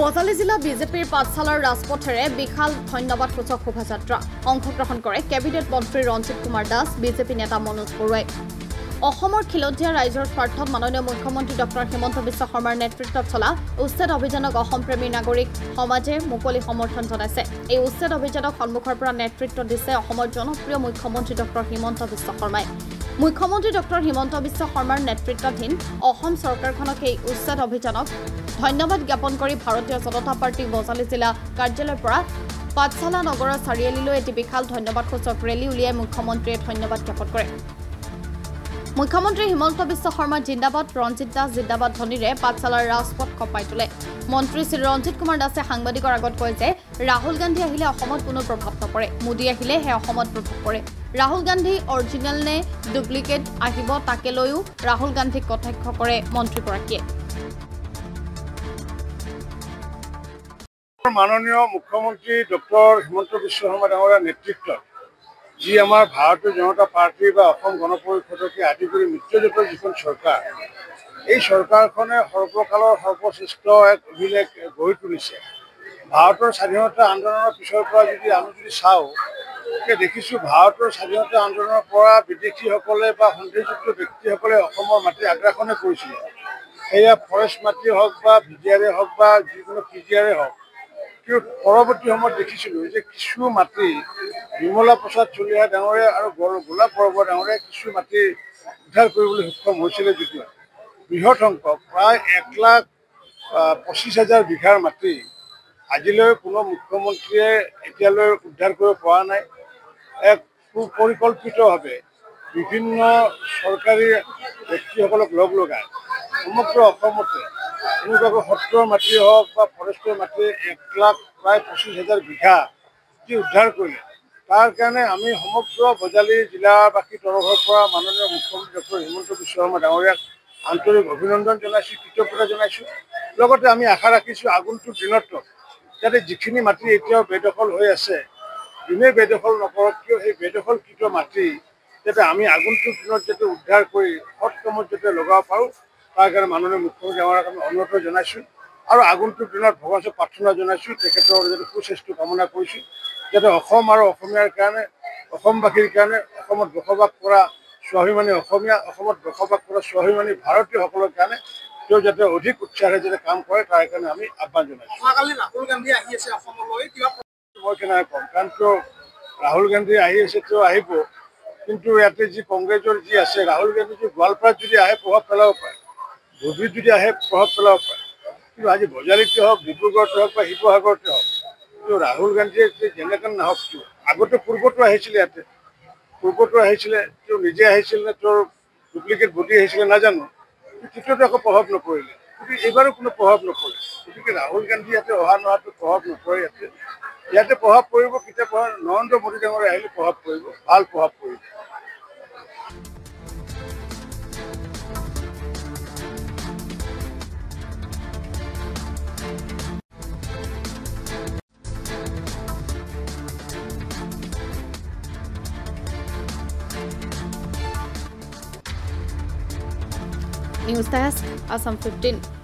বজালী জিলা বিজেপিৰ পাঠশালাৰ ৰাজপথেৰে বিশাল ধন্যবাদসূচক শোভাযাত্ৰা অংশগ্ৰহণ কৰে কেবিনেট মন্ত্ৰী ৰঞ্জিত কুমাৰ দাস বিজেপি নেতা মনোজ বৰুৱাই অসমৰ খিলঞ্জীয়া ৰাইজৰ স্বাৰ্থত মাননীয় মুখ্যমন্ত্ৰী ডক্টৰ হিমন্ত বিশ্ব শৰ্মাৰ নেতৃত্বত চলা উচ্ছেদ অভিযানক অসমপ্ৰেমী নাগৰিক সমাজে মুকলি সমৰ্থন জনাইছে এই উচ্ছেদ অভিযানক সন্মুখৰ পৰা নেতৃত্ব দিছে অসমৰ জনপ্ৰিয় মুখ্যমন্ত্ৰী ডক্টৰ হিমন্ত বিশ্ব শৰ্মাই মুখ্যমন্ত্ৰী ডক্টৰ হিমন্ত বিশ্ব শৰ্মাৰ নেতৃত্বাধীন অসম চৰকাৰখনক এই উচ্ছেদ অভিযানক ধন্যবাদ জ্ঞাপন কৰি ভাৰতীয় জনতা পাৰ্টি বজালী জিলা কাৰ্যালয়ৰ পৰা পাঠশালা নগৰৰ চাৰিআলিলৈ এটি বিশাল ধন্যবাদসূচক ৰেলী উলিয়াই মুখ্যমন্ত্ৰীয়ে ধন্যবাদ জ্ঞাপন কৰে মুখ্যমন্ত্ৰী হিমন্ত বিশ্ব শৰ্মা জিন্দাবাদ ৰঞ্জিত দাস জিন্দাবাদ ধ্বনিৰে পাঠশালাৰ ৰাজপথ কঁপাই তোলে মন্ত্ৰী শ্ৰী ৰঞ্জিত কুমাৰ দাসে সাংবাদিকৰ আগত কয় যে ৰাহুল গান্ধী আহিলে অসমত কোনো প্ৰভাৱ নপৰে মোদী আহিলে হে অসমত প্ৰভাৱ পৰে ৰাহুল গান্ধী অৰিজিনেল নে ডুপ্লিকেট আহিব তাকে লৈও ৰাহুল গান্ধীক কটাক্ষ কৰে মন্ত্ৰীগৰাকীয়ে মাননীয় মুখ্যমন্ত্ৰী ডক্টৰ হিমন্ত বিশ্ব শৰ্মা ডাঙৰীয়াৰ নেতৃত্বত যি আমাৰ ভাৰতীয় জনতা পাৰ্টি বা অসম গণ পৰিষদকে আদি কৰি মিত্ৰজোঁটৰ যিখন চৰকাৰ এই চৰকাৰখনে সৰ্বকালৰ সৰ্বশ্ৰেষ্ঠ এক অভিলেখ গঢ়ি তুলিছে ভাৰতৰ স্বাধীনতা আন্দোলনৰ পিছৰ পৰা যদি আমি চাওঁ দেখিছোঁ ভাৰতৰ স্বাধীনতা আন্দোলনৰ পৰা বিদেশীসকলে বা সন্দেহযুক্ত ব্যক্তিসকলে অসমৰ মাটি আগ্ৰাসনে কৰিছিলে সেয়া ফৰেষ্ট মাটি হওক বা ভিডিআৰে হওক বা যিকোনো পিজিআৰে হওক কিন্তু পৰৱৰ্তী সময়ত দেখিছিলোঁ যে কিছু মাটি বিমলা প্ৰসাদ চলিহা ডাঙৰীয়া আৰু গোলাপ বৰবৰা ডাঙৰীয়া কিছু মাটি উদ্ধাৰ কৰিবলৈ সক্ষম হৈছিলে যদিও বৃহৎ সংখ্যক প্ৰায় 1,25,000 বিঘাৰ মাটি আজিলৈ কোনো মুখ্যমন্ত্ৰীয়ে এতিয়ালৈ উদ্ধাৰ কৰিব পৰা নাই এক সুপৰিকল্পিতভাৱে বিভিন্ন চৰকাৰী ব্যক্তিসকলক লগ লগাই সমগ্ৰ অসমতে এনেকুৱাকৈ সত্ৰৰ মাটি হওক বা ফৰেষ্টৰ মাটি 1,25,000 বিঘা যি উদ্ধাৰ কৰিলে তাৰ কাৰণে আমি সমগ্ৰ বজালী জিলাবাসীৰ তৰফৰ পৰা মাননীয় মুখ্যমন্ত্ৰী ডক্টৰ হিমন্ত বিশ্ব শৰ্মা ডাঙৰীয়াক আন্তৰিক অভিনন্দন জনাইছোঁ কৃতজ্ঞতা জনাইছোঁ লগতে আমি আশা ৰাখিছোঁ আগন্তুক দিনত যাতে যিখিনি মাটি এতিয়াও বেদখল হৈ আছে যোনে বেদখল নকৰক কিয় সেই বেদখলকৃত মাটি যাতে আমি আগন্তুক দিনত যাতে উদ্ধাৰ কৰি সৎ কামত যাতে লগাব পাৰোঁ তাৰ কাৰণে মাননীয় মুখ্যমন্ত্ৰী ডাঙৰীয়াক আমি অনুৰোধ জনাইছোঁ আৰু আগন্তুক দিনত ভগৱানক প্ৰাৰ্থনা জনাইছোঁ তেখেতৰ যাতে সুস্বাস্থ্য কামনা কৰিছোঁ যাতে অসম আৰু অসমীয়াৰ কাৰণে অসমবাসীৰ কাৰণে অসমত বসবাস কৰা স্বাভিমানী অসমীয়া অসমত বসবাস কৰা স্বাভিমানী ভাৰতীয়সকলৰ কাৰণে তেওঁ যাতে অধিক উৎসাহেৰে যাতে কাম কৰে তাৰ কাৰণে আমি আহ্বান জনাইছোঁ ৰাহুল গান্ধী আহি আছে অসমলৈ মই কেনেকৈ ক'ম কাৰণ কিয় ৰাহুল গান্ধী আহি আছে তেওঁ আহিব কিন্তু ইয়াতে যি কংগ্ৰেছৰ যি আছে ৰাহুল গান্ধী যদি গোৱালপাৰাত যদি আহে প্ৰভাৱ পেলাব পাৰে ধুবুৰীত যদি আহে প্ৰভাৱ পেলাব পাৰে কিন্তু আজি বজালীতে হওক ডিব্ৰুগড়তে হওক বা শিৱসাগৰতে হওক কিন্তু ৰাহুল গান্ধীয়ে যেনেকৈ নাহক কিয় আগতে পূৰ্বতো আহিছিলে ইয়াতে পূৰ্বতো আহিছিলে তেওঁ নিজে আহিছিল নে তেওঁৰ ডুপ্লিকেট বডি আহিছিলে নাজানো তেতিয়াতো একো প্ৰভাৱ নপৰিলে গতিকে এইবাৰো কোনো প্ৰভাৱ নপৰে গতিকে ৰাহুল গান্ধী ইয়াতে অহা নোহাটো প্ৰভাৱ নপৰে ইয়াতে প্ৰভাৱ পৰিব কেতিয়া প্ৰভাৱ নৰেন্দ্ৰ মোদী ডাঙৰীয়া আহিলে প্ৰভাৱ পৰিব ভাল প্ৰভাৱ পৰিব News Desk, Assam 15.